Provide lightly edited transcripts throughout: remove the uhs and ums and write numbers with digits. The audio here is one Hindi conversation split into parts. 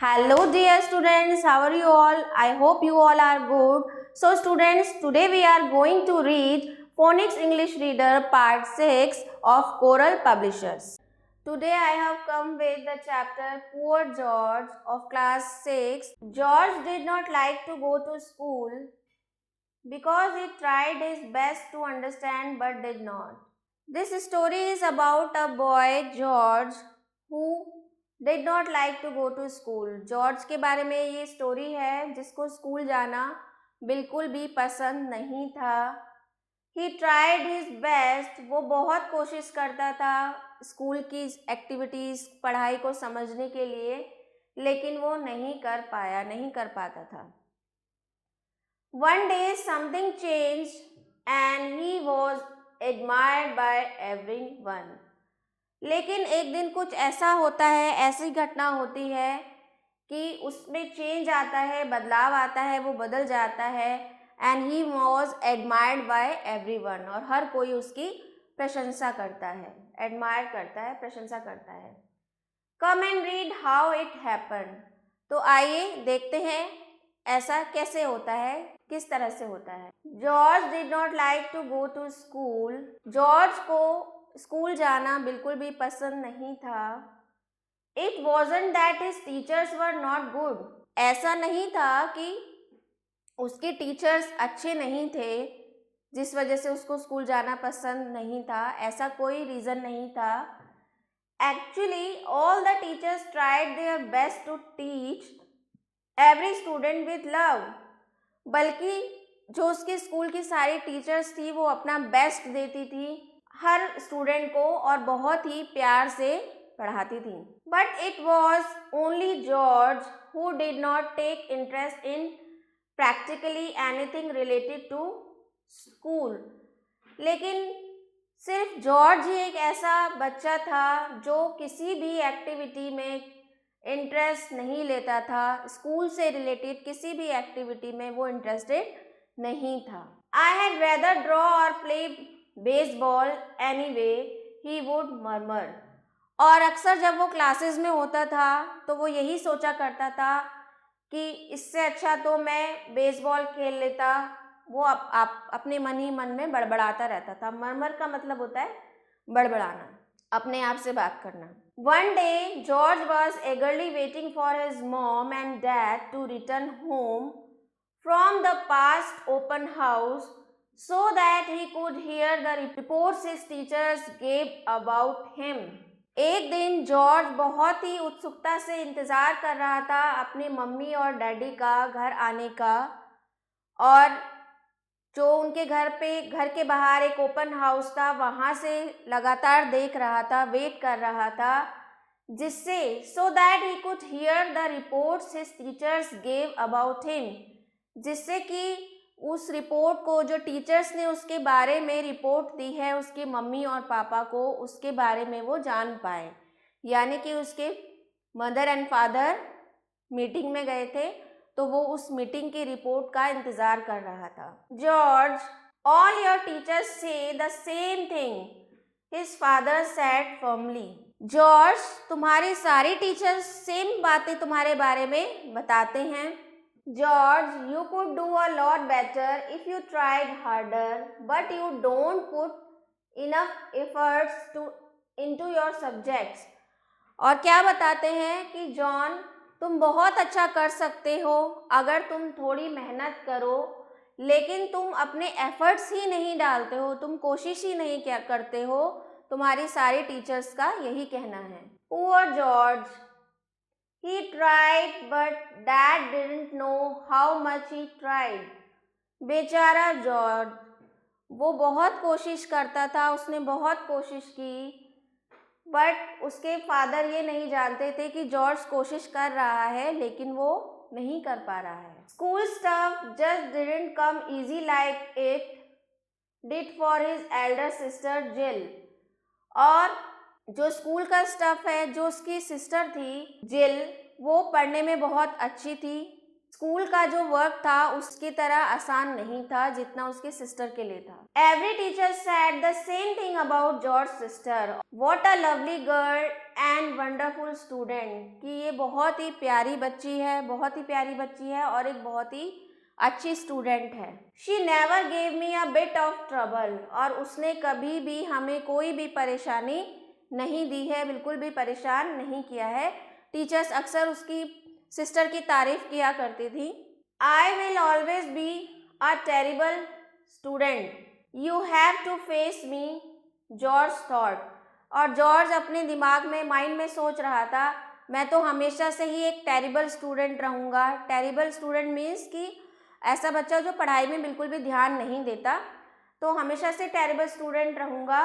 Hello dear students, how are you all? I hope you all are good. So students, today we are going to read Phonics English Reader Part 6 of Coral Publishers. Today I have come with the chapter Poor George of class 6. George did not like to go to school because he tried his best to understand but did not. This story is about a boy George who did not like to go to school. George के बारे में ये स्टोरी है जिसको स्कूल जाना बिल्कुल भी पसंद नहीं था. ही ट्राइड हिज बेस्ट, वो बहुत कोशिश करता था स्कूल की एक्टिविटीज़, पढ़ाई को समझने के लिए, लेकिन वो नहीं कर पाता था. One day something change and he was admired by everyone. लेकिन एक दिन कुछ ऐसा होता है, ऐसी घटना होती है कि उसमें चेंज आता है, बदलाव आता है, वो बदल जाता है. And he was admired by everyone, और हर कोई उसकी प्रशंसा करता है, एडमायर करता है, प्रशंसा करता है. Come and read how it happen. तो आइए देखते हैं ऐसा कैसे होता है, किस तरह से होता है. George did not like to go to school. George को स्कूल जाना बिल्कुल भी पसंद नहीं था. It wasn't that his teachers were not good. ऐसा नहीं था कि उसके टीचर्स अच्छे नहीं थे जिस वजह से उसको स्कूल जाना पसंद नहीं था. ऐसा कोई रीज़न नहीं था. Actually all the teachers tried their best to teach every student with love. बल्कि जो उसके स्कूल की सारी टीचर्स थी वो अपना बेस्ट देती थी हर स्टूडेंट को और बहुत ही प्यार से पढ़ाती थी. But it was only George who did not take interest in practically anything related to school. लेकिन सिर्फ जॉर्ज ही एक ऐसा बच्चा था जो किसी भी एक्टिविटी में इंटरेस्ट नहीं लेता था. स्कूल से रिलेटेड किसी भी एक्टिविटी में वो इंटरेस्टेड नहीं था. आई हैड रेदर ड्रॉ और play baseball anyway, he would murmur. और अक्सर जब वो क्लासेस में होता था तो वो यही सोचा करता था कि इससे अच्छा तो मैं बेसबॉल खेल लेता. वो अपने मन ही मन में बड़बड़ाता रहता था. मर्मर का मतलब होता है बड़बड़ाना, अपने आप से बात करना. One day George was eagerly waiting for his mom and dad to return home from the past open house so that he could hear the reports his teachers gave about him. एक दिन जॉर्ज बहुत ही उत्सुकता से इंतज़ार कर रहा था अपने मम्मी और डैडी का घर आने का, और जो उनके घर के बाहर एक ओपन हाउस था वहाँ से लगातार देख रहा था, वेट कर रहा था, जिससे so that he could hear the reports his teachers gave about him, जिससे कि उस रिपोर्ट को जो टीचर्स ने उसके बारे में रिपोर्ट दी है उसके मम्मी और पापा को, उसके बारे में वो जान पाए. यानी कि उसके मदर एंड फादर मीटिंग में गए थे तो वो उस मीटिंग की रिपोर्ट का इंतज़ार कर रहा था. जॉर्ज, ऑल योर टीचर्स से the same thing, his father said firmly. George, तुम्हारी सारी टीचर्स सेम बातें तुम्हारे बारे में बताते हैं. George, you could do a lot better if you tried harder, but you don't put enough efforts into your subjects. और क्या बताते हैं कि जॉन, तुम बहुत अच्छा कर सकते हो अगर तुम थोड़ी मेहनत करो, लेकिन तुम अपने एफर्ट्स ही नहीं डालते हो, तुम कोशिश ही नहीं क्या करते हो. तुम्हारी सारी टीचर्स का यही कहना है. Poor George. He tried, but Dad didn't know how much he tried. बेचारा जॉर्ज, वो बहुत कोशिश करता था, उसने बहुत कोशिश की, बट उसके फादर ये नहीं जानते थे कि जॉर्ज कोशिश कर रहा है लेकिन वो नहीं कर पा रहा है. School stuff just didn't come easy like it did for his elder sister Jill. और जो स्कूल का स्टफ़ है, जो उसकी सिस्टर थी जिल, वो पढ़ने में बहुत अच्छी थी. स्कूल का जो वर्क था उसकी तरह आसान नहीं था जितना उसके सिस्टर के लिए था। Every teacher said the same thing about George sister, what a lovely girl and wonderful student, कि ये बहुत ही प्यारी बच्ची है, बहुत ही प्यारी बच्ची है और एक बहुत ही अच्छी स्टूडेंट है। She never gave me a bit of trouble, और उसने कभी भी हमें कोई भी परेशानी नहीं दी है, बिल्कुल भी परेशान नहीं किया है। टीचर्स अक्सर उसकी सिस्टर की तारीफ किया करती थी। I will always be a terrible student, you have to face me, George thought. और जॉर्ज अपने दिमाग में, माइंड में सोच रहा था, मैं तो हमेशा से ही एक टेरिबल स्टूडेंट रहूँगा। टेरिबल स्टूडेंट मीन्स कि ऐसा बच्चा जो पढ़ाई में बिल्कुल भी ध्यान नहीं देता, तो हमेशा से टेरिबल स्टूडेंट रहूँगा।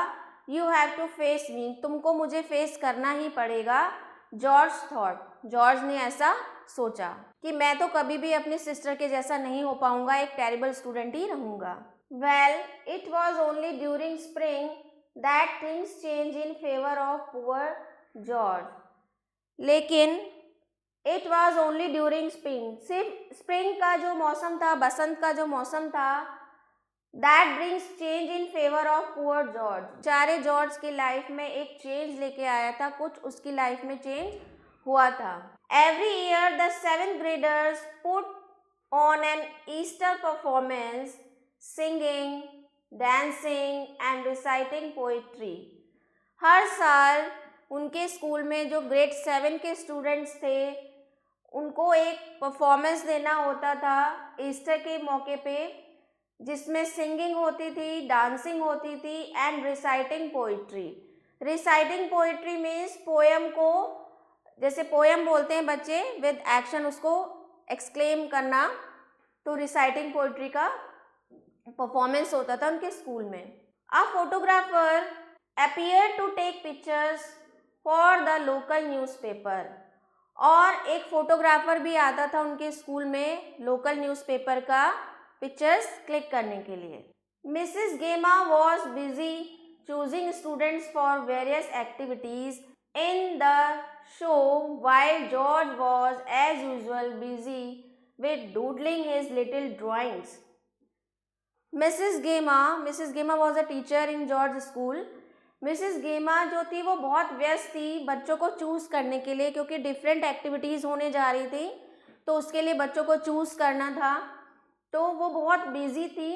You have to face me, तुमको मुझे फेस करना ही पड़ेगा। जॉर्ज थॉट, जॉर्ज ने ऐसा सोचा कि मैं तो कभी भी अपनी सिस्टर के जैसा नहीं हो पाऊंगा, एक टेरिबल स्टूडेंट ही रहूंगा। Well, it was only during spring that things change in favour of poor George. लेकिन it was only during spring, सिर्फ स्प्रिंग का जो मौसम था, बसंत का जो मौसम था, that brings change in favour of poor George, बेचारे जॉर्ज की लाइफ में एक चेंज लेके आया था, कुछ उसकी लाइफ में चेंज हुआ था। Every year the 7th graders put on an Easter performance, singing, dancing and reciting poetry. हर साल उनके स्कूल में जो ग्रेड 7 के स्टूडेंट्स थे, उनको एक परफॉर्मेंस देना होता था ईस्टर के मौके पे, जिसमें सिंगिंग होती थी, डांसिंग होती थी and reciting poetry. Reciting poetry means poem को, जैसे पोएम बोलते हैं बच्चे विद एक्शन, उसको एक्सक्लेम करना, तो रिसाइटिंग पोइट्री का परफॉर्मेंस होता था उनके स्कूल में। A photographer appear to take pictures for the local newspaper, और एक फोटोग्राफर भी आता था उनके स्कूल में लोकल न्यूज़पेपर का पिक्चर्स क्लिक करने के लिए। Mrs Gemma was busy choosing students for various activities in the show, while George was as usual busy with doodling his little drawings. Mrs. Gema was a teacher in George school. Mrs गेमा जो थी वो बहुत व्यस्त थी बच्चों को चूज़ करने के लिए, क्योंकि डिफरेंट एक्टिविटीज़ होने जा रही थी, तो उसके लिए बच्चों को चूज़ करना था, तो वो बहुत बिजी थी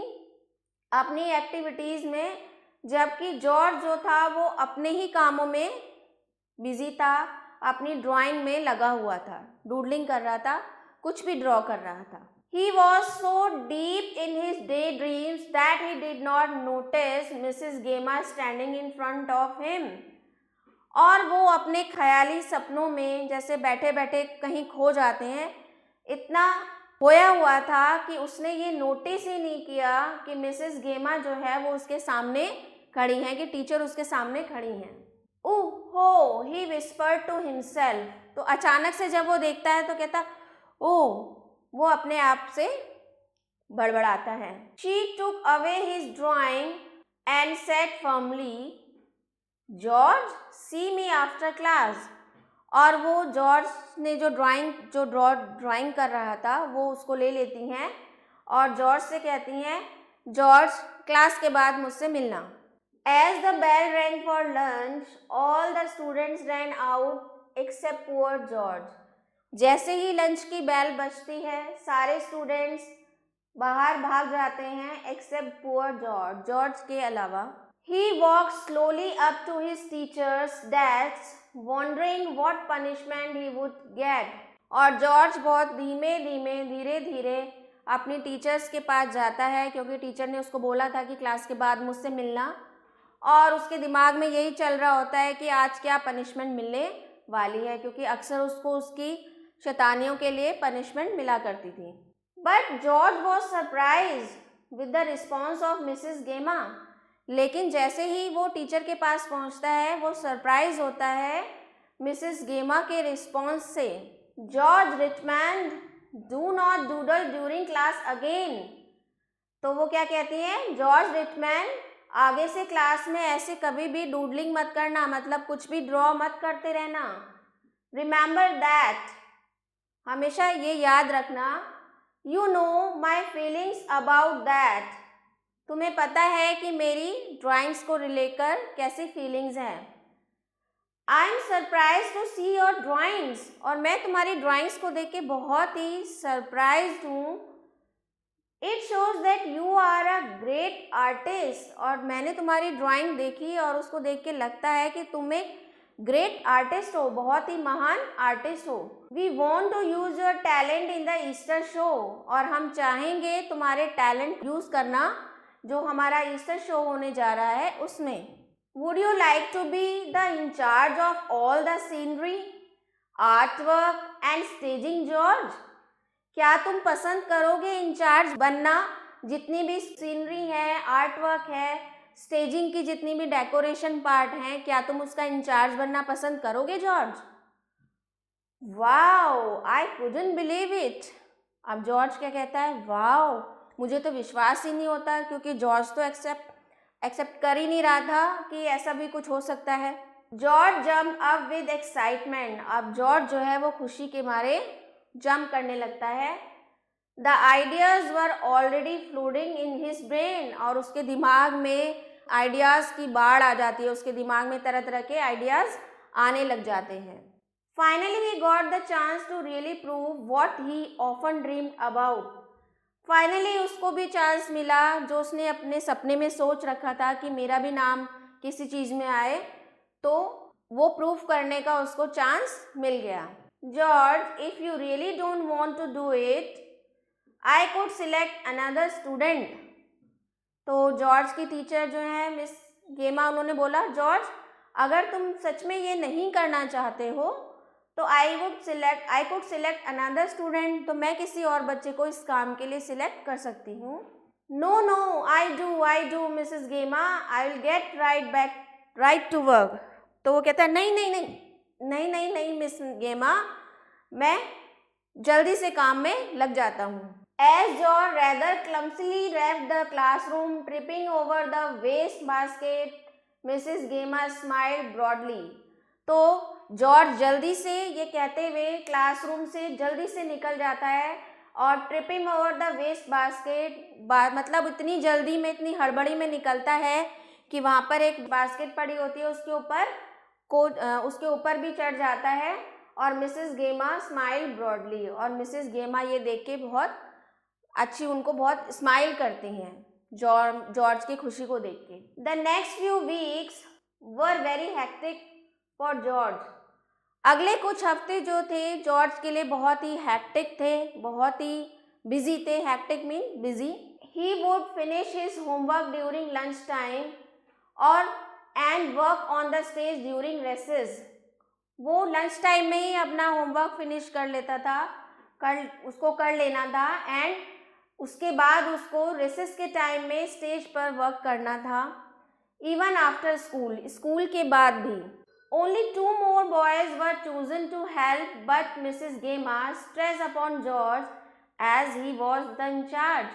अपनी एक्टिविटीज़ में, जबकि जॉर्ज जो था वो अपने ही कामों में बिजी था, अपनी ड्राइंग में लगा हुआ था, डूडलिंग कर रहा था, कुछ भी ड्रॉ कर रहा था। He was so deep in his daydreams that he did not notice Mrs. Gema standing in front of him. और वो अपने ख्याली सपनों में जैसे बैठे बैठे कहीं खो जाते हैं, इतना खोया हुआ था कि उसने ये नोटिस ही नहीं किया कि मिसेस गेमा जो है वो उसके सामने खड़ी हैं, कि टीचर उसके सामने खड़ी हैं। ओहो, ही विस्पर्ड टू हिमसेल्फ, तो अचानक से जब वो देखता है तो कहता ओह, वो अपने आप से बड़बड़ाता है। She took away his drawing and said firmly, George see me after class. और वो जॉर्ज ने जो ड्राइंग कर रहा था वो उसको ले लेती हैं और जॉर्ज से कहती हैं, जॉर्ज क्लास के बाद मुझसे मिलना। As the bell rang for lunch all the students ran out except poor George. जैसे ही लंच की बेल बजती है सारे स्टूडेंट्स बाहर भाग जाते हैं एक्सेप्ट पुअर जॉर्ज, जॉर्ज के अलावा। He walk slowly up to his teachers desk wondering what punishment he would get. और जॉर्ज बहुत धीरे धीरे अपनी टीचर्स के पास जाता है, क्योंकि टीचर ने उसको बोला था कि क्लास के बाद मुझसे मिलना, और उसके दिमाग में यही चल रहा होता है कि आज क्या पनिशमेंट मिलने वाली है, क्योंकि अक्सर उसको उसकी शैतानियों के लिए पनिशमेंट मिला करती थी। But George was surprise with the response of Mrs गेमा। लेकिन जैसे ही वो टीचर के पास पहुंचता है वो सरप्राइज होता है मिसिस गेमा के रिस्पॉन्स से। George Richman, do not doodle during class again. तो वो क्या कहती हैं, जॉर्ज रिचमैन, आगे से क्लास में ऐसे कभी भी डूडलिंग मत करना, मतलब कुछ भी ड्रॉ मत करते रहना। रिमेंबर दैट, हमेशा ये याद रखना you know my feelings about that. तुम्हें पता है कि मेरी ड्राइंग्स को लेकर कैसी फीलिंग्स हैं। I am surprise to see your drawings, और मैं तुम्हारी ड्राइंग्स को देख के बहुत ही सरप्राइज हूँ। It shows that you are a great artist, और मैंने तुम्हारी ड्राइंग देखी और उसको देख के लगता है कि तुम एक ग्रेट आर्टिस्ट हो, बहुत ही महान आर्टिस्ट हो। We want to use your talent in the Easter show, और हम चाहेंगे तुम्हारे टैलेंट यूज करना जो हमारा ईस्टर शो होने जा रहा है उसमें। Would you like to be the incharge of all the scenery, art work and staging George? क्या तुम पसंद करोगे इंचार्ज बनना, जितनी भी सीनरी है, आर्ट वर्क है, स्टेजिंग की जितनी भी डेकोरेशन पार्ट हैं, क्या तुम उसका इंचार्ज बनना पसंद करोगे George? Wow, I couldn't believe it. अब जॉर्ज क्या कहता है? वाओ, मुझे तो विश्वास ही नहीं होता, क्योंकि जॉर्ज तो एक्सेप्ट कर ही नहीं रहा था कि ऐसा भी कुछ हो सकता है। George jump up with excitement. अब जॉर्ज जो है वो खुशी के मारे जंप करने लगता है। The ideas were already flooding in his brain, और उसके दिमाग में आइडियाज की बाढ़ आ जाती है, उसके दिमाग में तरह तरह के आइडियाज आने लग जाते हैं। Finally he got the chance to really prove what he often dreamed about. Finally उसको भी चांस मिला जो उसने अपने सपने में सोच रखा था कि मेरा भी नाम किसी चीज़ में आए, तो वो प्रूफ करने का उसको चांस मिल गया। George, if you really don't want to do it, I could select another student. तो जॉर्ज की टीचर जो है मिस गेमा, उन्होंने बोला, जॉर्ज अगर तुम सच में ये नहीं करना चाहते हो तो आई कुड सिलेक्ट अनदर स्टूडेंट, तो मैं किसी और बच्चे को इस काम के लिए सिलेक्ट कर सकती हूँ। No no, I do Mrs Gemma, I will get right to work. तो वो कहता है, नहीं मिस गेमा, मैं जल्दी से काम में लग जाता हूँ। As George rather clumsily left the classroom, tripping over the waste basket, Mrs. Gema smiled broadly. तो जॉर्ज जल्दी से, ये कहते हुए क्लासरूम से जल्दी से निकल जाता है, और tripping over the waste basket, मतलब इतनी जल्दी में, इतनी हड़बड़ी में निकलता है कि वहाँ पर एक बास्केट पड़ी होती है, उसके ऊपर भी चढ़ जाता है, और मिसेस गेमा स्माइल ब्रॉडली, और मिसेस गेमा ये देख के उनको बहुत स्माइल करती हैं जॉर्ज की खुशी को देख के। The next few weeks were very hectic for George. अगले कुछ हफ्ते जो थे जॉर्ज के लिए बहुत ही हेक्टिक थे, बहुत ही बिजी थे। Hectic mean busy. He would finish his homework during lunch time और and work on the stage during recess. वो लंच टाइम में ही अपना होमवर्क फिनिश कर लेता था, उसको कर लेना था, एंड उसके बाद उसको रेसेस के टाइम में स्टेज पर वर्क करना था। इवन आफ्टर स्कूल के बाद भी। Only 2 more boys were chosen to help, but Mrs. Gema stressed upon George as he was the in charge.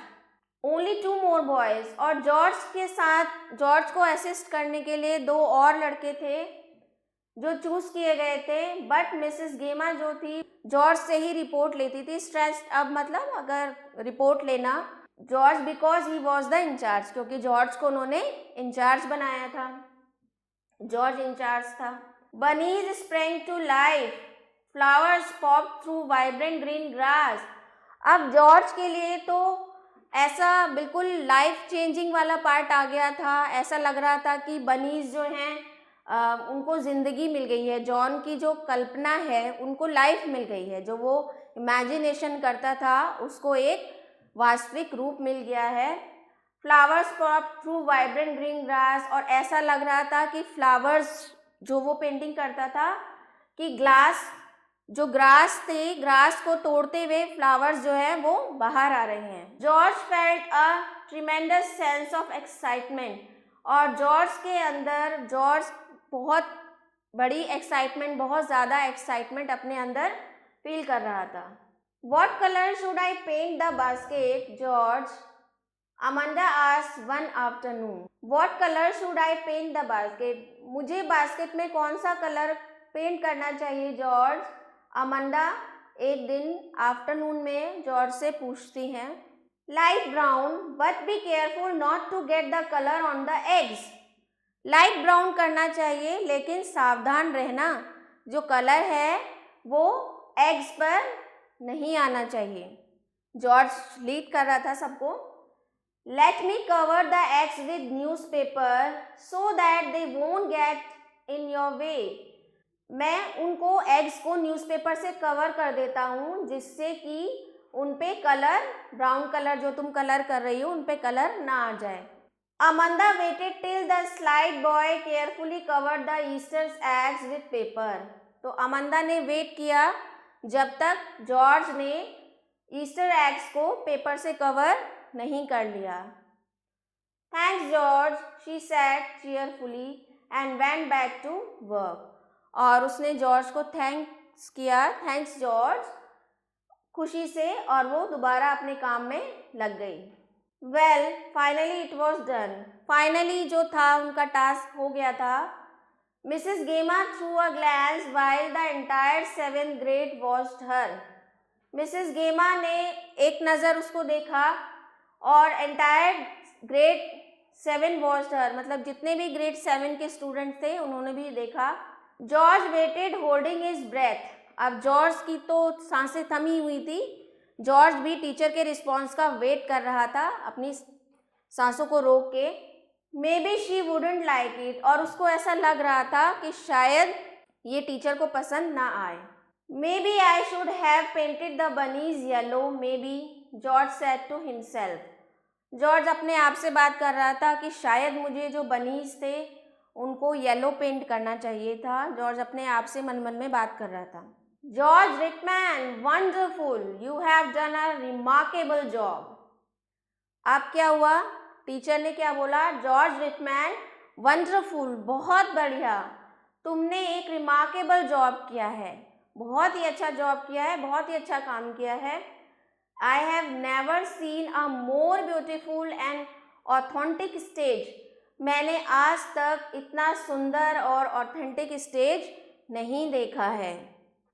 Only 2 more boys, और जॉर्ज को असिस्ट करने के लिए 2 और लड़के थे जो चूज किए गए थे, बट मिसेस गेमा जो थी जॉर्ज से ही रिपोर्ट लेती थी। स्ट्रेस्ड अब मतलब अगर रिपोर्ट लेना, George because he was the incharge, क्योंकि जॉर्ज को उन्होंने इंचार्ज बनाया था, जॉर्ज इंचार्ज था। Bunnies spring to life, flowers pop through vibrant green grass. अब जॉर्ज के लिए तो ऐसा बिल्कुल लाइफ चेंजिंग वाला पार्ट आ गया था। ऐसा लग रहा था कि बनीज जो हैं उनको ज़िंदगी मिल गई है, जॉन की जो कल्पना है उनको लाइफ मिल गई है, जो वो इमेजिनेशन करता था उसको एक वास्तविक रूप मिल गया है। Flowers pop through vibrant green grass, और ऐसा लग रहा था कि फ्लावर्स जो वो पेंटिंग करता था कि ग्रास थे, ग्रास को तोड़ते हुए फ्लावर्स जो है वो बाहर आ रहे हैं। George felt a tremendous sense of excitement, और जॉर्ज बहुत बड़ी एक्साइटमेंट, बहुत ज़्यादा एक्साइटमेंट अपने अंदर फील कर रहा था। What color should I paint the basket, George? Amanda asked one afternoon. What color should I paint the basket? मुझे बास्केट में कौन सा कलर पेंट करना चाहिए जॉर्ज? अमंडा एक दिन आफ्टरनून में जॉर्ज से पूछती हैं, light brown but be careful not to get the colour on the eggs. Light brown करना चाहिए लेकिन सावधान रहना, जो कलर है वो एग्स पर नहीं आना चाहिए। जॉर्ज लीड कर रहा था सबको। Let me cover the eggs with newspaper so that they won't get in your way. मैं उनको एग्स को न्यूज़पेपर से कवर कर देता हूँ जिससे कि उन पे कलर, ब्राउन कलर जो तुम कलर कर रही हो, उन पे कलर ना आ जाए। Amanda waited till the slide boy carefully covered the Easters eggs with paper. तो अमंदा ने वेट किया जब तक जॉर्ज ने ईस्टर एग्स को पेपर से कवर नहीं कर लिया। Thanks George, she said cheerfully and went back to work. और उसने जॉर्ज को थैंक्स किया, थैंक्स जॉर्ज, खुशी से, और वो दोबारा अपने काम में लग गई। Well finally it was done. Finally जो था उनका टास्क हो गया था। Mrs Gemma threw a glance while the entire 7th grade watched her. मिसेस गेमा ने एक नज़र उसको देखा और एंटायर ग्रेड 7 वॉच्ड हर, मतलब जितने भी ग्रेड 7 के स्टूडेंट थे उन्होंने भी देखा। George waited holding his breath. अब जॉर्ज की तो सांसें थमी हुई थी, जॉर्ज भी टीचर के रिस्पॉन्स का वेट कर रहा था अपनी सांसों को रोक के। May be she wouldn't like it, और उसको ऐसा लग रहा था कि शायद ये टीचर को पसंद ना आए। Maybe I should have painted the bunnies yellow, maybe, George said to himself. George अपने आप से बात कर रहा था कि शायद मुझे जो बनीज थे उनको येलो पेंट करना चाहिए था। जॉर्ज अपने आप से मन मन में बात कर रहा था। George Rickman, wonderful, you have done a remarkable job. अब क्या हुआ, टीचर ने क्या बोला, जॉर्ज रिकमैन, वंडरफुल, बहुत बढ़िया, तुमने एक रिमार्केबल जॉब किया है, बहुत ही अच्छा जॉब किया है, बहुत ही अच्छा काम किया है। I have never seen a more beautiful and authentic stage. मैंने आज तक इतना सुंदर और ऑथेंटिक स्टेज नहीं देखा है।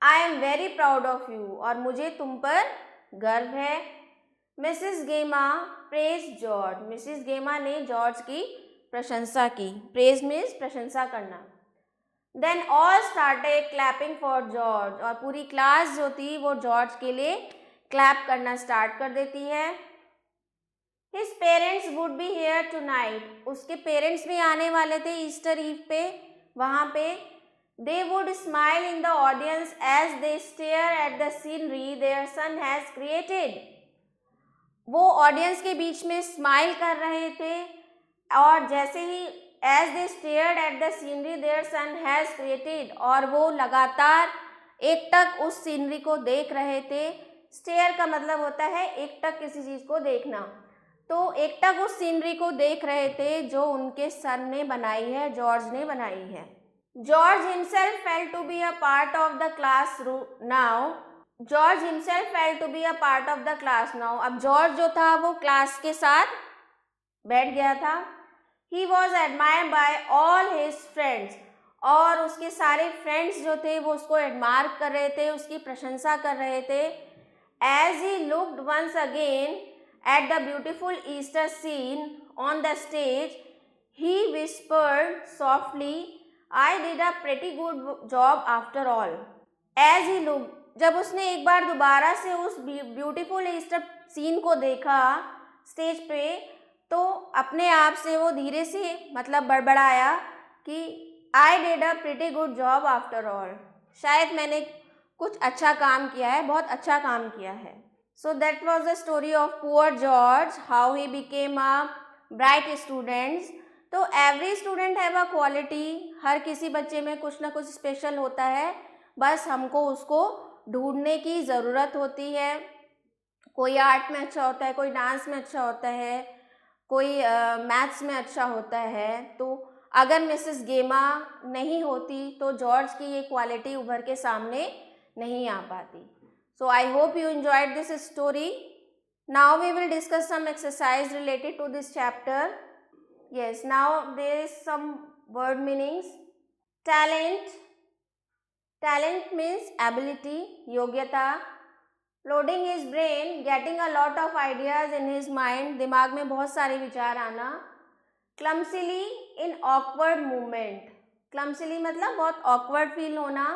I am very proud of you, और मुझे तुम पर गर्व है। मिसिस गेमा प्रेज जॉर्ज। मिसिस गेमा ने जॉर्ज की प्रशंसा की। प्रेज मीन्स प्रशंसा करना। Then all started clapping for George, और पूरी क्लास जो थी वो जॉर्ज के लिए क्लैप करना स्टार्ट कर देती है। His parents would be here tonight. उसके पेरेंट्स भी आने वाले थे ईस्टर ईव पे वहाँ पे। They would smile in the audience as they stare at the scenery their son has created. वो ऑडियंस के बीच में स्माइल कर रहे थे, और जैसे ही as they stared at the scenery their son has created, और वो लगातार एकटक उस सीनरी को देख रहे थे। स्टेयर का मतलब होता है एकटक किसी चीज़ को देखना, तो एकटक उस सीनरी को देख रहे थे जो उनके सन ने बनाई है, जॉर्ज ने बनाई है। George himself felt to be a part of the class now. George himself felt to be a part of the class now. अब जॉर्ज जो था वो क्लास के साथ बैठ गया था। He was admired by all his friends, और उसके सारे फ्रेंड्स जो थे वो उसको एडमायर कर रहे थे, उसकी प्रशंसा कर रहे थे। As he looked once again at the beautiful Easter scene on the stage, he whispered softly, I did a pretty good job after all. As he looked, जब उसने एक बार दोबारा से उस ब्यूटीफुल ईस्टर सीन को देखा स्टेज पे, तो अपने आप से वो धीरे से मतलब बड़बड़ाया कि I did a pretty good job after all. शायद मैंने कुछ अच्छा काम किया है, बहुत अच्छा काम किया है। So that was the story of poor George, how he became a bright student. तो every student have a quality, हर किसी बच्चे में कुछ ना कुछ स्पेशल होता है, बस हमको उसको ढूंढने की ज़रूरत होती है। कोई आर्ट में अच्छा होता है, कोई डांस में अच्छा होता है, कोई मैथ्स में अच्छा होता है। तो अगर मिसेस गेमा नहीं होती तो जॉर्ज की ये क्वालिटी उभर के सामने नहीं आ पाती। So I hope you enjoyed this story. Now we will discuss some exercise related to this chapter. Yes, now there is some word meanings. Talent. Talent means ability, योग्यता, loading his brain, getting a lot of ideas in his mind, दिमाग में बहुत सारे विचार आना. क्लमसिली, इन ऑकवर्ड मूवमेंट, क्लमसिली मतलब बहुत ऑकवर्ड फील होना.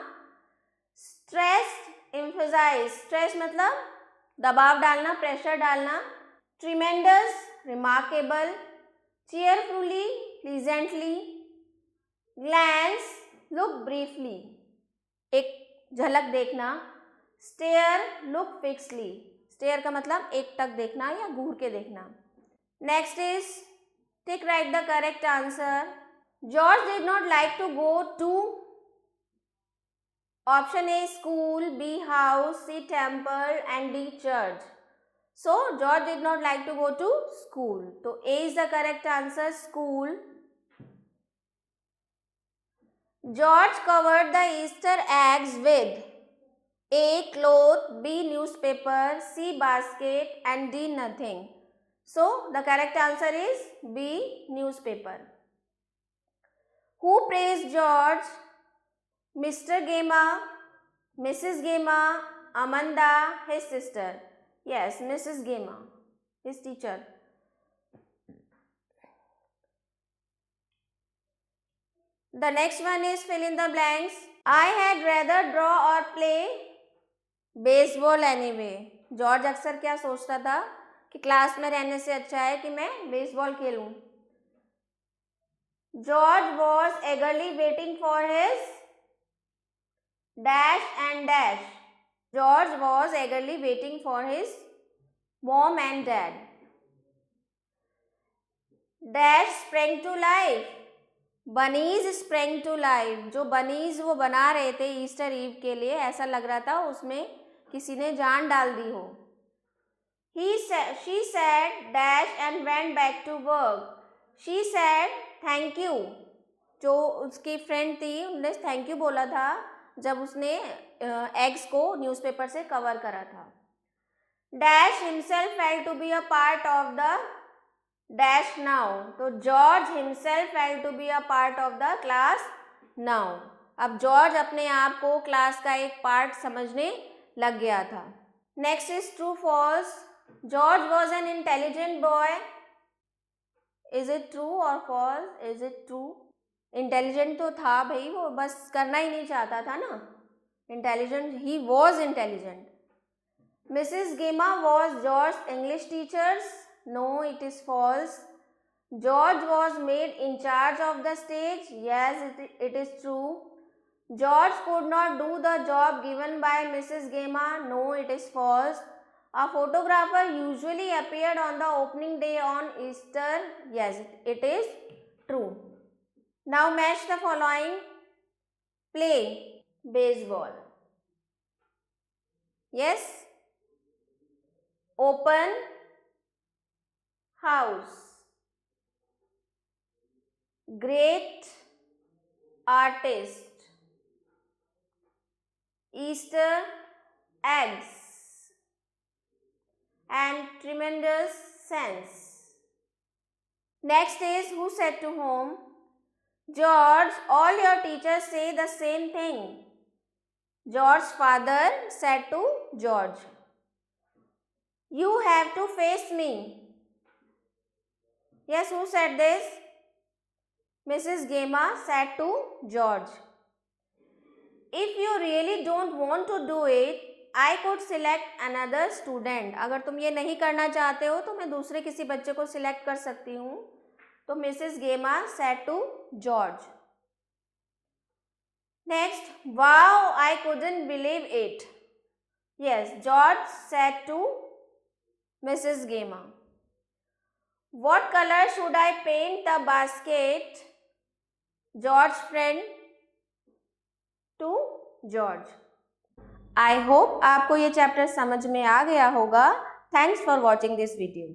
स्ट्रेस, एम्फेसाइज, स्ट्रेस मतलब दबाव डालना, प्रेशर डालना. Tremendous, remarkable. Cheerfully, pleasantly. Glance, look briefly, एक झलक देखना. स्टेयर, लुक फिक्सली, स्टेयर का मतलब एक टक देखना या घूर के देखना. Next is tick right the correct answer. George did not like to go to. Option A school, B house, C temple and D church. So George did not like to go to school. So A is the correct answer, school. George covered the Easter eggs with A cloth, B newspaper, C basket and D nothing. So the correct answer is B newspaper. Who praised George? Mr. Gema, Mrs. Gema, Amanda, his sister. Yes, Mrs. Gema, his teacher. The next one is fill in the blanks. I had rather draw or play baseball anyway. George अक्सर क्या सोचता था कि क्लास में रहने से अच्छा है कि मैं बेसबॉल खेलूं. George was eagerly waiting for his dash and dash. George was eagerly waiting for his mom and dad. Dash sprang to life. Bunnies sprang to life. जो बनीज वो बना रहे थे ईस्टर ईव के लिए, ऐसा लग रहा था उसमें किसी ने जान डाल दी हो. She said dash and went back to work. She said thank you. जो उसकी फ्रेंड थी उन्होंने थैंक यू बोला था जब उसने एग्स को न्यूज़पेपर से कवर करा था. Dash himself felt to be a part of the dash now. तो George himself felt to be a part of the class now. अब जॉर्ज अपने आप को क्लास का एक पार्ट समझने लग गया था. Next is true false. George was an intelligent boy. Is it true और false? Is it true? Intelligent तो था भाई, वो बस करना ही नहीं चाहता था ना. Intelligent, he was intelligent. Mrs Gemma was George English teachers. No, it is false. George was made in charge of the stage. Yes, it is true. George could not do the job given by Mrs Gemma. No, it is false. A photographer usually appeared on the opening day on Easter. Yes, it is true. Now match the following. Play baseball. Yes. Open house. Great artist. Easter eggs. And tremendous sense. Next is who said to whom? George, all your teachers say the same thing. George's father said to George, you have to face me. Yes, who said this? Mrs. Gema said to George, if you really don't want to do it, I could select another student. अगर तुम ये नहीं करना चाहते हो तो मैं दूसरे किसी बच्चे को सिलेक्ट कर सकती हूँ. तो मिसेस गेमा said to George. Next, wow, I couldn't believe it. Yes, George said to Mrs. Gema. What color should I paint the basket? George's friend to George. I hope आपको ये चैप्टर समझ में आ गया होगा. Thanks for watching this video.